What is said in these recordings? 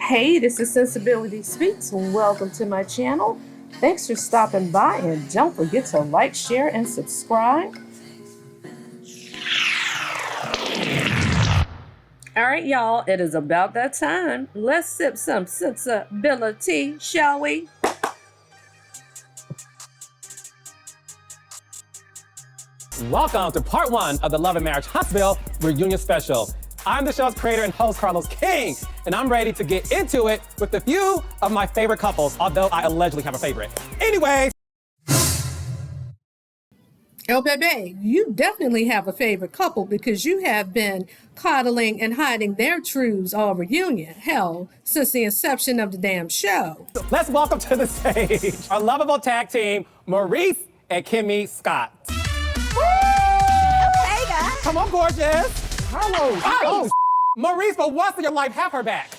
Hey, this is Sensibility Speaks. Welcome to my channel. Thanks for stopping by, and don't forget to like, share, and subscribe. All right, y'all, it is about that time. Let's sip some sensibility, shall we? Welcome to part one of the Love and Marriage Hospital Reunion Special. I'm the show's creator and host, Carlos King, and I'm ready to get into it with a few of my favorite couples, although I allegedly have a favorite. Anyways. Oh, baby, you definitely have a favorite couple because you have been coddling and hiding their truths all reunion. Hell, since the inception of the damn show. Let's welcome to the stage our lovable tag team, Maurice and Kimmy Scott. Hey, guys. Come on, gorgeous. Hello. Oh, Maurice, but once in your life, have her back.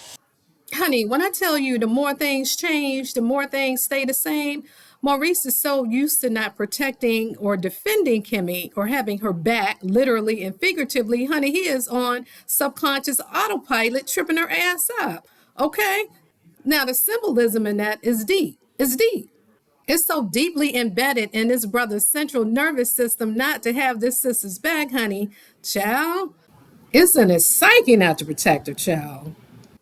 Honey, when I tell you the more things change, the more things stay the same, Maurice is so used to not protecting or defending Kimmy or having her back, literally and figuratively. Honey, he is on subconscious autopilot, tripping her ass up. Okay? Now, the symbolism in that is deep. It's deep. It's so deeply embedded in this brother's central nervous system not to have this sister's back, honey. Child, it's in his psyche not to protect her, child.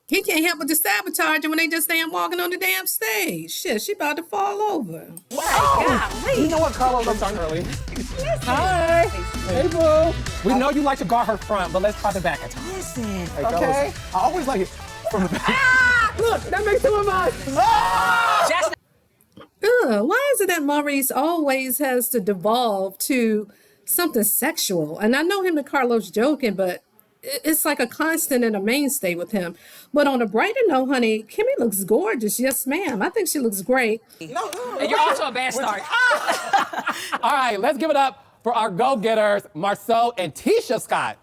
He can't help but to sabotage her when they just damn walking on the damn stage. Shit, she about to fall over. Wow. You know what, Carlos? I'm starting early. Hi. Hey, boo. We know you like to guard her front, but let's try the back at times. Listen. Hey, okay? I always like it from the back. Look, that makes two of us. Why is it that Maurice always has to devolve to something sexual? And I know him and Carlos joking, but it's like a constant and a mainstay with him. But on a brighter note, honey, Kimmy looks gorgeous. Yes, ma'am. I think she looks great. No, and you're also a bad start. All right, let's give it up for our go-getters, Marceau and Tisha Scott.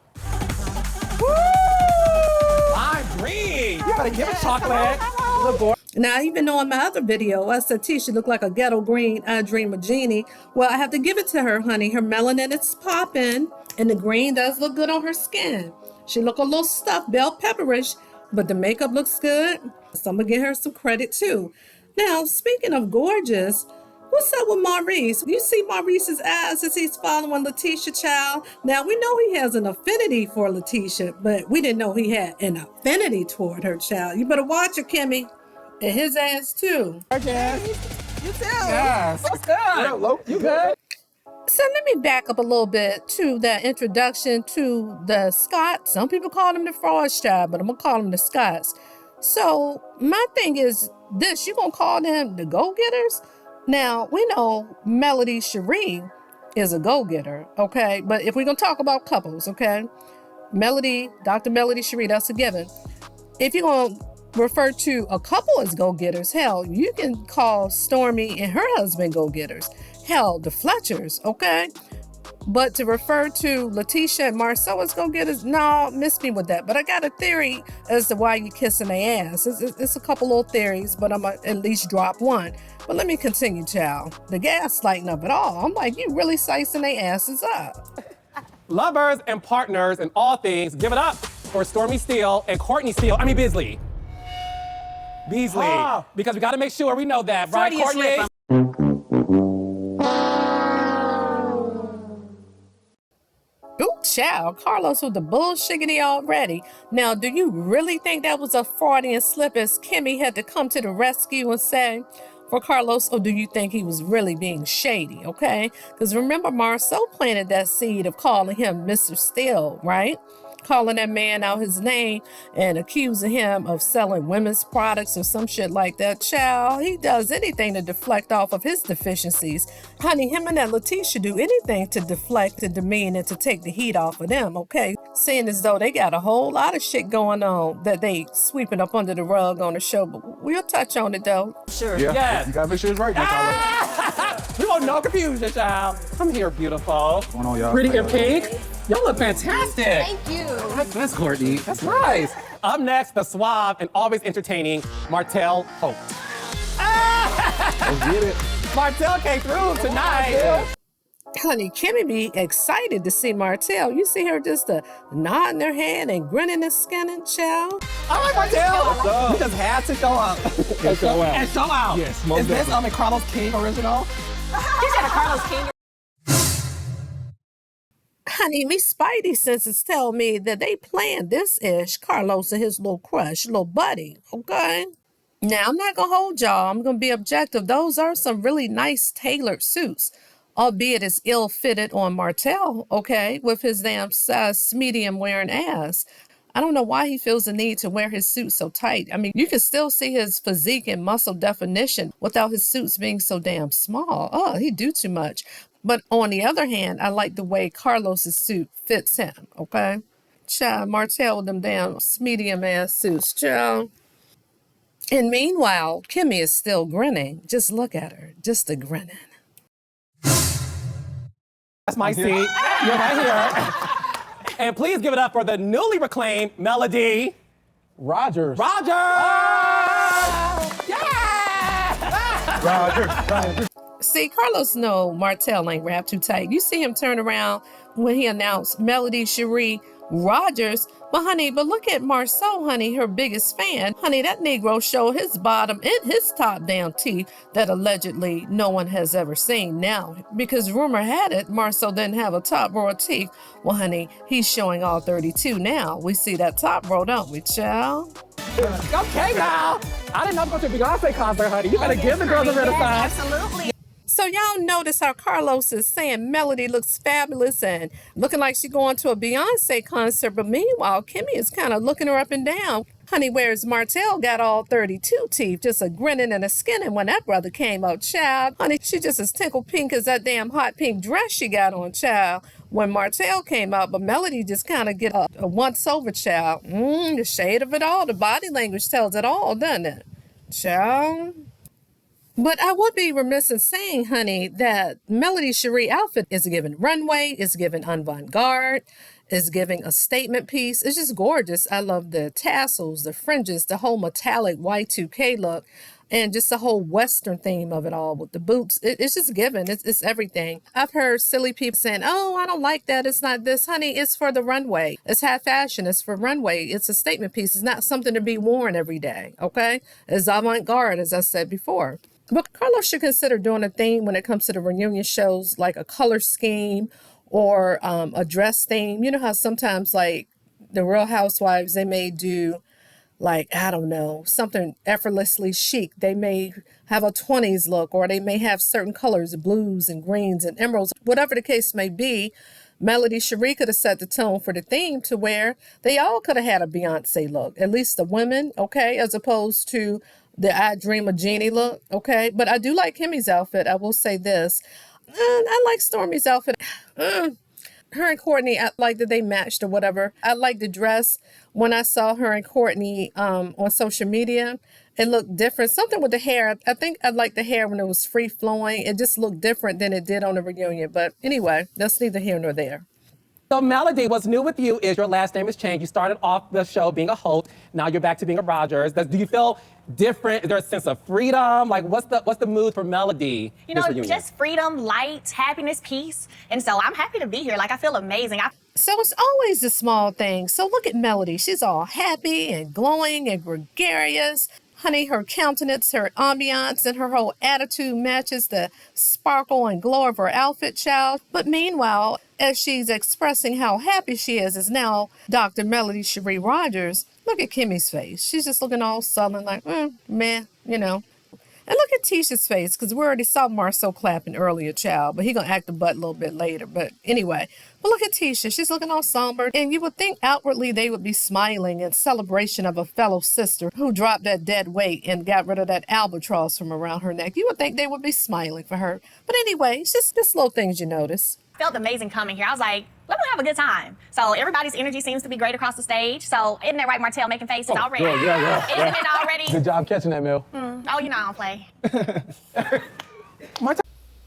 Woo! I'm green. You gotta give it chocolate. Look, boy. Now, even though in my other video, I said Tisha looked like a ghetto green, I dream of Jeannie. Well, I have to give it to her, honey. Her melanin is popping, and the green does look good on her skin. She look a little stuffed, bell pepperish, but the makeup looks good. So I'm gonna give her some credit too. Now, speaking of gorgeous, what's up with Maurice? You see Maurice's eyes as he's following Letitia, child. Now, we know he has an affinity for Letitia, but we didn't know he had an affinity toward her, child. You better watch her, Kimmy. And his ass too. Okay. You too. Yes. What's good? You good? So let me back up a little bit to the introduction to the Scots. Some people call them the Frost tribe, but I'm gonna call them the Scots. So my thing is this: you gonna call them the go-getters? Now we know melodyshari is a go-getter, okay? But if we're gonna talk about couples, okay, Dr. melodyshari, that's a given. If you're gonna refer to a couple as go-getters, hell, you can call Stormy and her husband go-getters. Hell, the Fletchers, okay? But to refer to Letitia and Marceau as go-getters, no, miss me with that. But I got a theory as to why you kissing their ass. It's a couple little theories, but I'm going to at least drop one. But let me continue, child. The gaslighting of it all. I'm like, you really slicing their asses up. Lovers and partners in all things, give it up for Stormy Steele and Courtney Steele. Beasley. Because we got to make sure we know that, right, Courtney? Ooh, child, Carlos with the bullshiggity already. Now, do you really think that was a Freudian slip as Kimmy had to come to the rescue and say for Carlos, or do you think he was really being shady, okay? Because remember, Marceau planted that seed of calling him Mr. Steele, right? Calling that man out his name and accusing him of selling women's products or some shit like that. Child, he does anything to deflect off of his deficiencies. Honey, him and that Letitia do anything to deflect, to demean, and to take the heat off of them, okay? Seeing as though they got a whole lot of shit going on that they sweeping up under the rug on the show, but we'll touch on it though. Sure. Yeah. Yes. You gotta make sure it's right, Carlos. We want no confusion, child. Come here, beautiful. What's going on, y'all? Pretty and pink. Y'all look fantastic. Thank you. That's Courtney. That's nice. Up next, the suave and always entertaining Martell Hope. Let's get it. Martell came through tonight. Honey, Kimmy be excited to see Martell. You see her just nodding her head and grinning and skinning, child. All right, Martell. You just had to show up. And show out. And show out. Yes, most Is this definitely. a Carlos King original? He said a Carlos King. Honey, me spidey senses tell me that they planned this ish, Carlos and his little crush, little buddy, okay? Now, I'm not going to hold y'all. I'm going to be objective. Those are some really nice tailored suits, albeit it's ill-fitted on Martell, okay, with his damn size medium wearing ass. I don't know why he feels the need to wear his suit so tight. I mean, you can still see his physique and muscle definition without his suits being so damn small. Oh, he do too much. But on the other hand, I like the way Carlos's suit fits him, okay? Child, Martell with them damn medium-ass suits, child. And meanwhile, Kimmy is still grinning. Just look at her, just a grinning. That's my seat. You're right here. And please give it up for the newly reclaimed Melody Rogers. Rogers! Yeah! Rogers. See, Carlos know Martell ain't wrapped too tight. You see him turn around when he announced melodyshari Rogers. But look at Marceau, honey, her biggest fan. Honey, that Negro showed his bottom and his top down teeth that allegedly no one has ever seen now. Because rumor had it, Marceau didn't have a top row of teeth. Well, honey, he's showing all 32 now. We see that top row, don't we, child? Okay, now. I didn't know about your Beyonce concert, honey. You better give the girls a bit of time. Absolutely. So y'all notice how Carlos is saying Melody looks fabulous and looking like she's going to a Beyonce concert. But meanwhile, Kimmy is kind of looking her up and down. Honey, whereas Martell got all 32 teeth, just a grinning and a skinning when that brother came out, child. Honey, she just as tickle pink as that damn hot pink dress she got on, child, when Martell came out. But Melody just kind of get a once-over, child. The shade of it all. The body language tells it all, doesn't it? Child. But I would be remiss in saying, honey, that melodyshari outfit is given runway, is given avant-garde, is giving a statement piece. It's just gorgeous. I love the tassels, the fringes, the whole metallic Y2K look, and just the whole Western theme of it all with the boots. It's just given. It's everything. I've heard silly people saying, oh, I don't like that. It's not this. Honey, it's for the runway. It's high fashion. It's for runway. It's a statement piece. It's not something to be worn every day, okay? It's avant-garde, as I said before. But Carlos should consider doing a theme when it comes to the reunion shows, like a color scheme or a dress theme. You know how sometimes, like, the Real Housewives, they may do, like, I don't know, something effortlessly chic. They may have a 20s look, or they may have certain colors, blues and greens and emeralds. Whatever the case may be, melodyshari could have set the tone for the theme to where they all could have had a Beyonce look, at least the women, okay, as opposed to the I Dream of Jeannie look, okay? But I do like Kimmy's outfit. I will say this. I like Stormy's outfit. Her and Courtney, I like that they matched or whatever. I like the dress. When I saw her and Courtney on social media, it looked different. Something with the hair. I think I liked the hair when it was free-flowing. It just looked different than it did on the reunion. But anyway, that's neither here nor there. So Melody, what's new with you is your last name has changed. You started off the show being a host. Now you're back to being a Rogers. Do you feel different? Is there a sense of freedom? Like, what's the mood for Melody? You know, just freedom, light, happiness, peace. And so I'm happy to be here. Like, I feel amazing. So it's always the small things. So look at Melody. She's all happy and glowing and gregarious. Honey, her countenance, her ambiance, and her whole attitude matches the sparkle and glow of her outfit, child. But meanwhile, as she's expressing how happy she is now Dr. melodyshari Rogers, look at Kimmy's face. She's just looking all sullen, like, meh, you know. And look at Tisha's face, because we already saw Marceau clapping earlier, child, but he gonna act the butt a little bit later. But anyway, but look at Tisha. She's looking all somber, and you would think outwardly they would be smiling in celebration of a fellow sister who dropped that dead weight and got rid of that albatross from around her neck. You would think they would be smiling for her. But anyway, it's just little things you notice. Felt amazing coming here. I was like, let me have a good time. So everybody's energy seems to be great across the stage. So isn't that right, Martell, making faces already? Yeah. Isn't it already? Good job catching that, Mel. Oh, you know I don't play.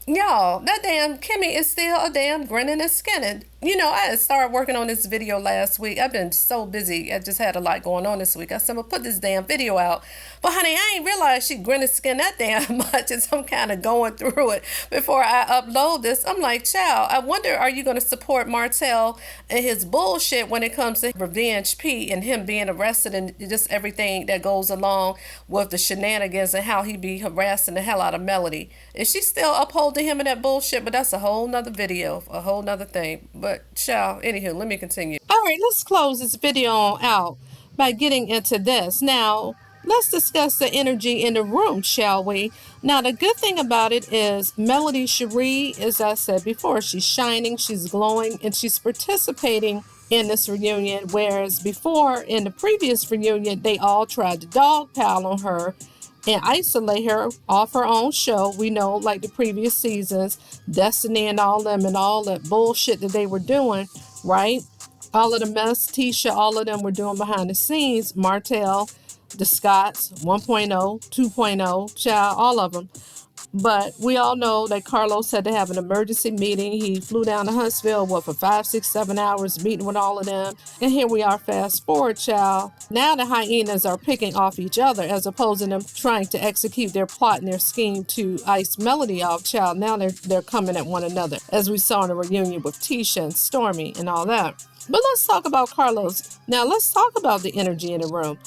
Y'all, that damn Kimmy is still a damn grinning and skinning. I had started working on this video last week. I've been so busy. I just had a lot going on this week. I said, I'm going to put this damn video out. But honey, I ain't realized she grinning skin that damn much as I'm kind of going through it before I upload this. I'm like, child, I wonder, are you going to support Martell and his bullshit when it comes to Revenge P and him being arrested and just everything that goes along with the shenanigans and how he be harassing the hell out of Melody? Is she still upholding him in that bullshit? But that's a whole nother video, a whole nother thing. But child, anywho, let me continue. All right, let's close this video out by getting into this. Now, let's discuss the energy in the room, shall we? Now, the good thing about it is melodyshari, as I said before, she's shining, she's glowing, and she's participating in this reunion, whereas before, in the previous reunion, they all tried to dogpile on her and isolate her off her own show. We know, like the previous seasons, Destiny and all them and all that bullshit that they were doing, right? All of the mess, Tisha, all of them were doing behind the scenes. Martell, the Scotts, 1.0, 2.0, child, all of them. But we all know that Carlos had to have an emergency meeting. He flew down to Huntsville, for 5, 6, 7 hours, meeting with all of them. And here we are, fast forward, child. Now the hyenas are picking off each other as opposed to them trying to execute their plot and their scheme to ice Melody off, child. Now they're coming at one another, as we saw in the reunion with Tisha and Stormy and all that. But let's talk about Carlos. Now let's talk about the energy in the room.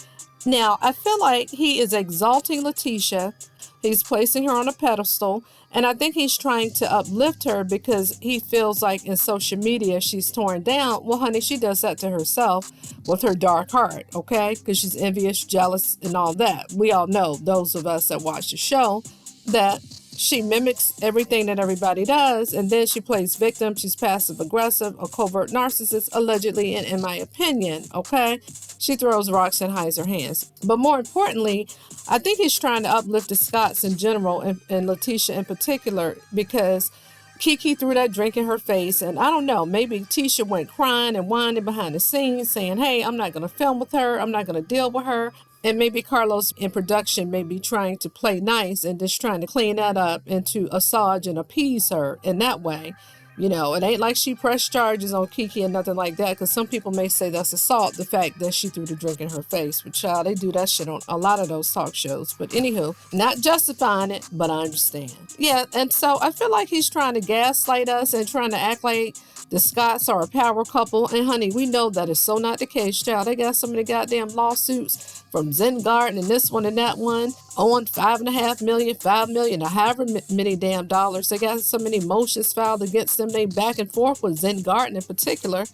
Now, I feel like he is exalting Letitia. He's placing her on a pedestal. And I think he's trying to uplift her because he feels like in social media she's torn down. Well, honey, she does that to herself with her dark heart, okay? Because she's envious, jealous, and all that. We all know, those of us that watch the show, that she mimics everything that everybody does, and then she plays victim. She's passive aggressive, a covert narcissist, allegedly, and in my opinion, okay? She throws rocks and hides her hands. But more importantly, I think he's trying to uplift the Scotts in general and Letitia in particular, because Kiki threw that drink in her face, and I don't know, maybe Tisha went crying and whining behind the scenes saying, hey, I'm not going to film with her, I'm not going to deal with her. And maybe Carlos in production may be trying to play nice and just trying to clean that up and to assuage and appease her in that way. It ain't like she pressed charges on Kiki and nothing like that, because some people may say that's assault, the fact that she threw the drink in her face. But child, they do that shit on a lot of those talk shows. But anywho, not justifying it, but I understand. Yeah, and so I feel like he's trying to gaslight us and trying to act like the Scotts are a power couple. And honey, we know that is so not the case, child. They got so many goddamn lawsuits from Zen Garden and this one and that one, owing $5.5 million, $5 million, or however many damn dollars. They got so many motions filed against them. They back and forth with Zen Garden in particular,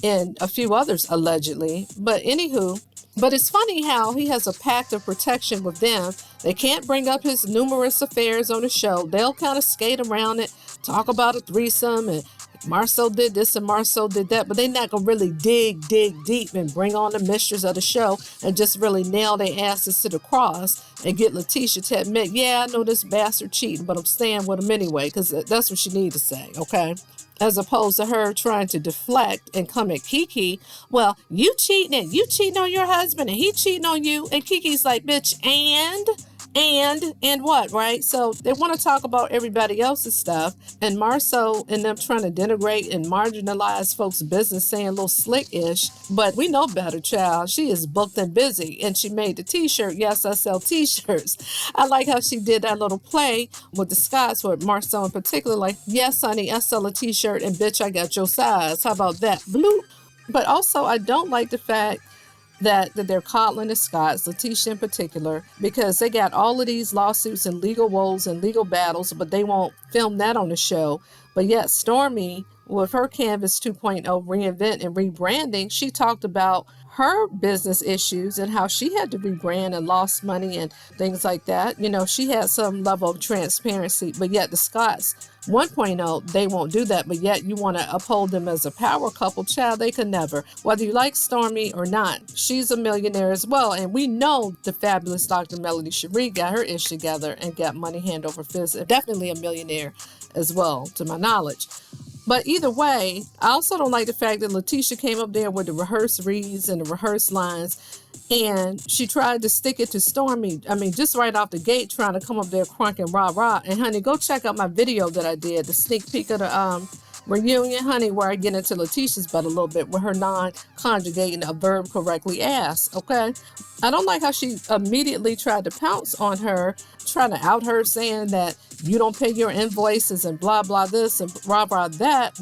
and a few others allegedly. But anywho, but it's funny how he has a pact of protection with them. They can't bring up his numerous affairs on the show. They'll kind of skate around it, talk about a threesome and Marcel did this and Marcel did that, but they're not going to really dig deep and bring on the mistress of the show and just really nail their asses to the cross and get Letitia to admit, yeah, I know this bastard cheating, but I'm staying with him anyway, because that's what she need to say, okay? As opposed to her trying to deflect and come at Kiki. Well, you cheating on your husband and he cheating on you. And Kiki's like, bitch, and what, right? So they want to talk about everybody else's stuff, and Marceau and them trying to denigrate and marginalize folks' business, saying a little slick-ish, but we know better, child. She is booked and busy, and she made the t-shirt. Yes, I sell t-shirts. I like how she did that little play with the Scots, with Marceau in particular, like, yes, honey, I sell a t-shirt, and bitch, I got your size. How about that? Bloop. But also, I don't like the fact that they're coddling the Scotts, Letitia in particular, because they got all of these lawsuits and legal woes and legal battles, but they won't film that on the show. But yet Stormy, with her Canvas 2.0 reinvent and rebranding, she talked about her business issues and how she had to rebrand and lost money and things like that. You know, she had some level of transparency, but yet the Scotts 1.0, they won't do that, but yet you want to uphold them as a power couple. Child, they could never. Whether you like Stormy or not, she's a millionaire as well, and we know the fabulous Dr. melodyshari got her ish together and got money hand over fist, and definitely a millionaire as well, to my knowledge. But either way, I also don't like the fact that Letitia came up there with the rehearsed reads and the rehearsed lines, and she tried to stick it to Stormy. I mean, just right off the gate, trying to come up there crunking rah-rah. And honey, go check out my video that I did, the sneak peek of the reunion, honey, where I get into Letitia's butt a little bit with her non-conjugating a verb correctly ass, okay? I don't like how she immediately tried to pounce on her, trying to out her, saying that you don't pay your invoices and blah, blah this and blah, blah that.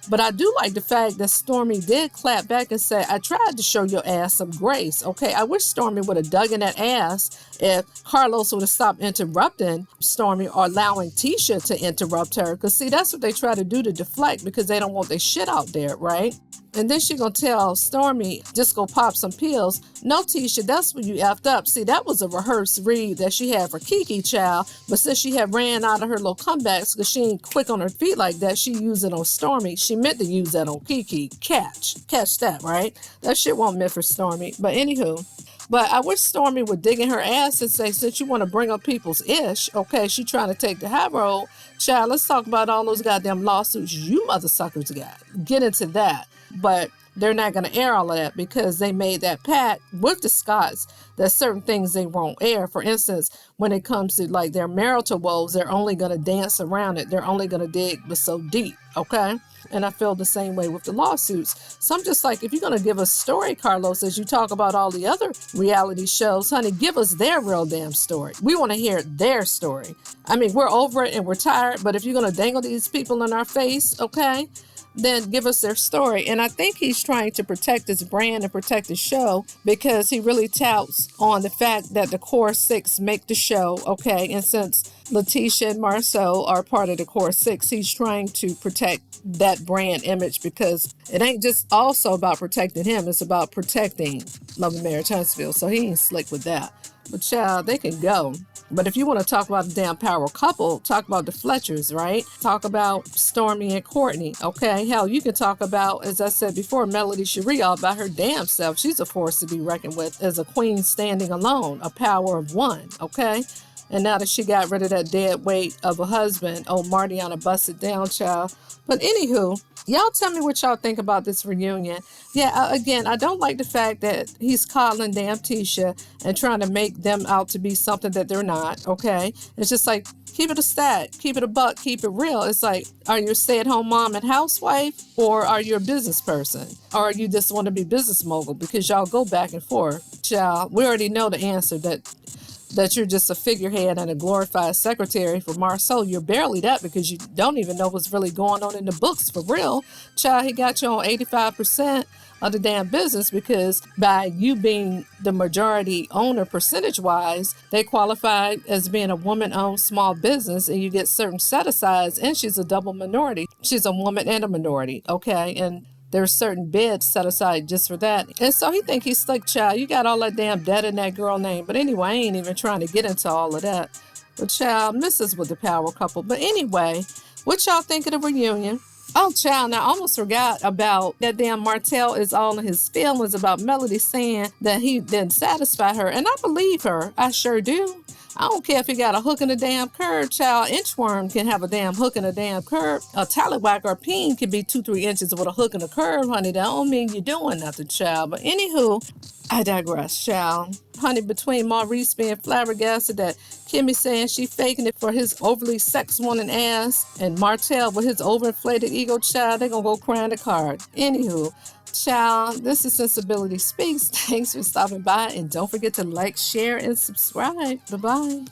But I do like the fact that Stormy did clap back and say, I tried to show your ass some grace, okay? I wish Stormy would have dug in that ass if Carlos would have stopped interrupting Stormy or allowing Tisha to interrupt her. Because, see, that's what they try to do to deflect because they don't want their shit out there, right? And then she gonna tell Stormy, just go pop some pills. No, Tisha, that's when you effed up. See, that was a rehearsed read that she had for Kiki, child. But since she had ran out of her little comebacks because she ain't quick on her feet like that, she used it on Stormy. She meant to use that on Kiki. Catch that, right? That shit won't meant for Stormy. But anywho. But I wish Stormy would dig in her ass and say, since you want to bring up people's ish, okay, she trying to take the high road. Child, let's talk about all those goddamn lawsuits you mother suckers got. Get into that. But they're not going to air all of that because they made that pact with the Scotts that certain things they won't air. For instance, when it comes to like their marital woes, they're only going to dance around it. They're only going to dig but so deep, okay? And I feel the same way with the lawsuits. So I'm just like, if you're going to give a story, Carlos, as you talk about all the other reality shows, honey, give us their real damn story. We want to hear their story. I mean, we're over it and we're tired, but if you're going to dangle these people in our face, okay, then give us their story. And I think he's trying to protect his brand and protect the show because he really touts on the fact that the core six make the show, okay? And since Letitia and Marceau are part of the core six, he's trying to protect that brand image because it ain't just also about protecting him, it's about protecting Love and Marriage Huntsville. So he ain't slick with that. But child, they can go. But if you want to talk about the damn power couple, talk about the Fletchers, right? Talk about Stormy and Courtney, okay? Hell, you can talk about, as I said before, melodyshari all by her damn self. She's a force to be reckoned with as a queen standing alone, a power of one, okay? And now that she got rid of that dead weight of a husband, oh, Martiana busted down, child. But anywho, y'all tell me what y'all think about this reunion. Yeah, again, I don't like the fact that he's coddling damn Tisha and trying to make them out to be something that they're not, okay? It's just like, keep it a stat, keep it a buck, keep it real. It's like, are you a stay-at-home mom and housewife, or are you a business person? Or are you just want to be business mogul? Because y'all go back and forth. Child, we already know the answer that you're just a figurehead and a glorified secretary for Marceau. You're barely that because you don't even know what's really going on in the books for real. Child, he got you on 85% of the damn business because by you being the majority owner percentage-wise, they qualified as being a woman-owned small business and you get certain set-asides, and she's a double minority. She's a woman and a minority, okay? And there's certain beds set aside just for that. And so he think he's slick, child. You got all that damn debt in that girl name. But anyway, I ain't even trying to get into all of that. But child, misses with the power couple. But anyway, what y'all think of the reunion? Oh, child, now I almost forgot about that damn Martell is all in his feelings about Melody saying that he didn't satisfy her. And I believe her. I sure do. I don't care if he got a hook in the damn curb, child. Inchworm can have a damn hook in a damn curb. A tallywhack or a peen can be 2-3 inches with a hook in the curb, honey. That don't mean you're doing nothing, child. But anywho, I digress, child. Honey, between Maurice being flabbergasted that Kimmy saying she faking it for his overly sex-wanting ass and Martell with his overinflated ego, child, they gonna go cry in the card. Anywho, child, this is Sensibility Speaks. Thanks for stopping by, and don't forget to like, share, and subscribe. Bye-bye.